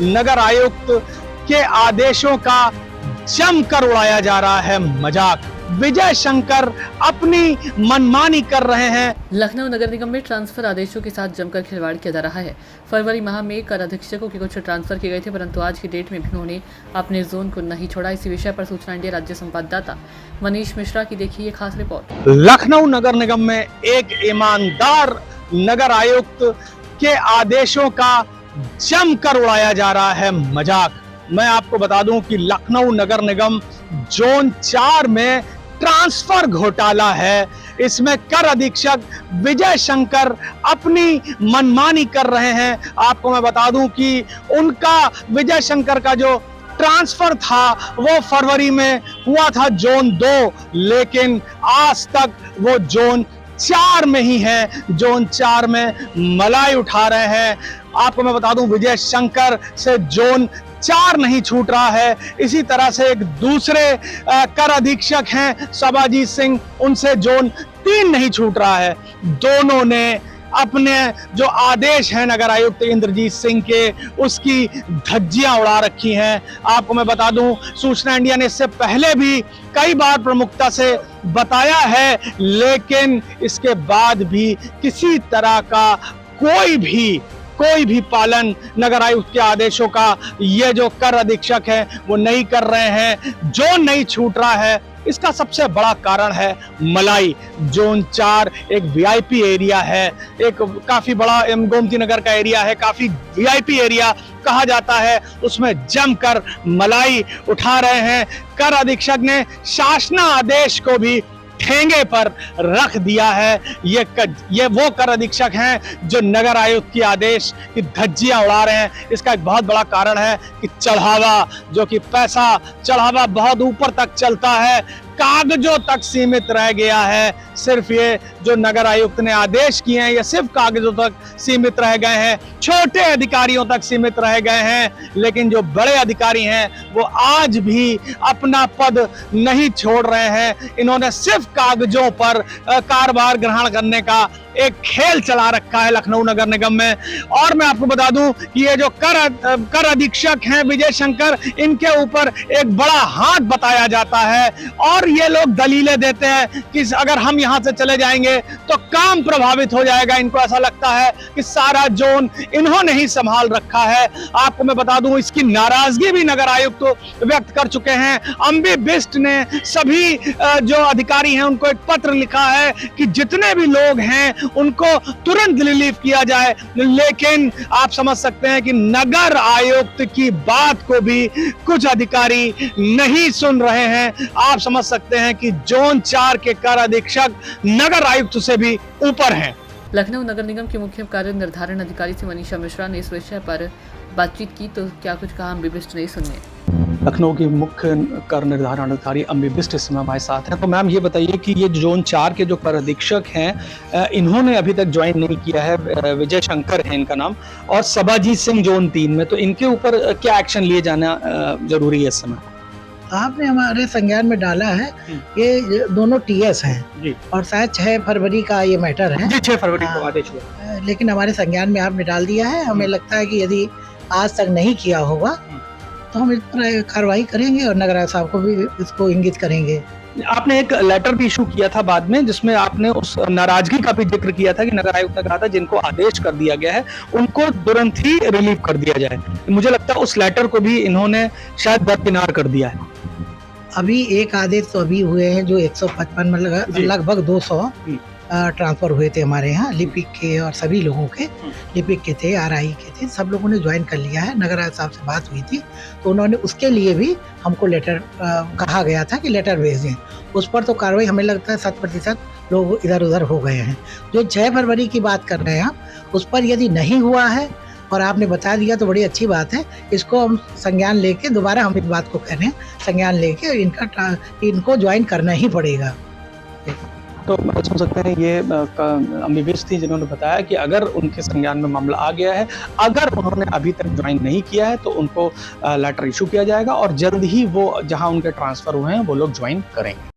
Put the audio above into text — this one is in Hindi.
नगर आयुक्त के आदेशों का जमकर उड़ाया जा रहा है मजाक। विजय शंकर अपनी मनमानी कर रहे हैं। लखनऊ नगर निगम में ट्रांसफर आदेशों के साथ जमकर खिलवाड़ किया जा रहा है। फरवरी माह में कर अधीक्षकों के कुछ ट्रांसफर किए गए थे, परंतु आज की डेट में भी उन्होंने अपने जोन को नहीं छोड़ा। इसी विषय पर सूचना इंडिया राज्य संवाददाता मनीष मिश्रा की देखिए खास रिपोर्ट। लखनऊ नगर निगम में एक ईमानदार नगर आयुक्त के आदेशों का जमकर उड़ाया जा रहा है मजाक। मैं आपको बता दूं कि लखनऊ नगर निगम जोन 4 में ट्रांसफर घोटाला है। इसमें कर अधीक्षक विजय शंकर अपनी मनमानी कर रहे हैं। आपको मैं बता दूं कि उनका विजय शंकर का जो ट्रांसफर था वो फरवरी में हुआ था जोन 2, लेकिन आज तक वो जोन 4 में ही है। जोन 4 में मलाई उठा रहे हैं। आपको मैं बता दूं विजय शंकर से जोन 4 नहीं छूट रहा है। इसी तरह से एक दूसरे कर अधीक्षक हैं सबाजीत सिंह, उनसे जोन 3 नहीं छूट रहा है। दोनों ने अपने जो आदेश हैं नगर आयुक्त इंद्रजीत सिंह के, उसकी धज्जियां उड़ा रखी हैं। आपको मैं बता दूं सूचना इंडिया ने इससे पहले भी कई बार प्रमुखता से बताया है, लेकिन इसके बाद भी किसी तरह का कोई भी पालन नगर आयुक्त के आदेशों का ये जो कर अधीक्षक है वो नहीं कर रहे हैं। जोन नहीं छूट रहा है, इसका सबसे बड़ा कारण है मलाई। जोन 4 एक वीआईपी एरिया है, एक काफी बड़ा गोमती नगर का एरिया है, काफी वीआईपी एरिया कहा जाता है। उसमें जमकर मलाई उठा रहे हैं। कर अधीक्षक ने शासना आदेश को भी ठेंगे पर रख दिया है। ये वो कर अधीक्षक हैं जो नगर आयुक्त की आदेश की धज्जियां उड़ा रहे हैं। इसका एक बहुत बड़ा कारण है कि चढ़ावा, जो कि पैसा चढ़ावा बहुत ऊपर तक चलता है, कागजों तक सीमित रह गया है। सिर्फ ये जो नगर आयुक्त ने आदेश किए हैं ये सिर्फ कागजों तक सीमित रह गए हैं, छोटे अधिकारियों तक सीमित रह गए हैं। लेकिन जो बड़े अधिकारी हैं वो आज भी अपना पद नहीं छोड़ रहे हैं। इन्होंने सिर्फ कागजों पर कारभार ग्रहण करने का एक खेल चला रखा है लखनऊ नगर निगम में। और मैं आपको बता दूं कि ये जो कर अधीक्षक हैं विजय शंकर, इनके ऊपर एक बड़ा हाथ बताया जाता है और ये लोग दलीलें देते हैं कि अगर हम यहाँ से चले जाएंगे तो काम प्रभावित हो जाएगा। इनको ऐसा लगता है कि सारा जोन इन्होंने ही संभाल रखा है। आपको मैं बता दूं इसकी नाराजगी भी नगर आयुक्त व्यक्त कर चुके हैं। अम्बी बिष्ट ने सभी जो अधिकारी हैं उनको एक पत्र लिखा है कि जितने भी लोग हैं उनको तुरंत रिलीफ किया जाए। लेकिन आप समझ सकते हैं कि नगर आयुक्त की बात को भी कुछ अधिकारी नहीं सुन रहे हैं। आप समझ सकते हैं कि जोन 4 के कर अधीक्षक नगर आयुक्त से भी ऊपर हैं। लखनऊ नगर निगम के मुख्य कार्य निर्धारण अधिकारी से मनीषा मिश्रा ने इस विषय पर बातचीत की, तो क्या कुछ कहा अम्बी बिष्ट ने, सुनिए। लखनऊ की मुख्य कर निर्धारण अधिकारी अम्बी बिष्ट इस समय हमारे साथ हैं। तो मैम ये बताइए कि ये जोन 4 के जो कर अधीक्षक हैं इन्होंने अभी तक ज्वाइन नहीं किया है, विजय शंकर है इनका नाम, और सबाजीत सिंह जोन 3 में, तो इनके ऊपर क्या एक्शन लिए जाना जरूरी है इस समय? आपने हमारे संज्ञान में डाला है, ये दोनों टीएस हैं जी, और शायद 6 फरवरी का ये मैटर है जी, 6 फरवरी को आदेश हुआ, लेकिन हमारे संज्ञान में आपने डाल दिया है। हमें लगता है कि यदि आज तक नहीं किया होगा तो हम इस पर कार्रवाई करेंगे और नगर आयुक्त साहब को भी इसको इंगित करेंगे। आपने एक लेटर भी इशू किया था बाद में, जिसमें आपने उस नाराजगी का भी जिक्र किया था कि नगर आयुक्त ने कहा था जिनको आदेश कर दिया गया है उनको तुरंत ही रिलीव कर दिया जाए। मुझे लगता है उस लेटर को भी इन्होंने शायद दरकिनार कर दिया है। अभी एक आदेश तो अभी हुए हैं जो 155 में लगभग 200 ट्रांसफर हुए थे हमारे यहाँ, लिपिक के और सभी लोगों के, लिपिक के थे, आरआई के थे, सब लोगों ने ज्वाइन कर लिया है। नगर आयुक्त साहब से बात हुई थी तो उन्होंने उसके लिए भी हमको लेटर कहा गया था कि लेटर भेज दें। उस पर तो कार्रवाई हमें लगता है 100% लोग इधर उधर हो गए हैं। जो 6 फरवरी की बात कर रहे हैं आप, उस पर यदि नहीं हुआ है और आपने बता दिया तो बड़ी अच्छी बात है। इसको हम संज्ञान लेके दोबारा हम इस बात को कह रहे हैं, संज्ञान लेके इनको ज्वाइन करना ही पड़ेगा। तो समझ सकते हैं ये अम्बी बिष्ट थी जिन्होंने बताया कि अगर उनके संज्ञान में मामला आ गया है, अगर उन्होंने अभी तक ज्वाइन नहीं किया है तो उनको लेटर इशू किया जाएगा और जल्द ही वो जहां उनके ट्रांसफर हुए हैं वो लोग ज्वाइन करेंगे।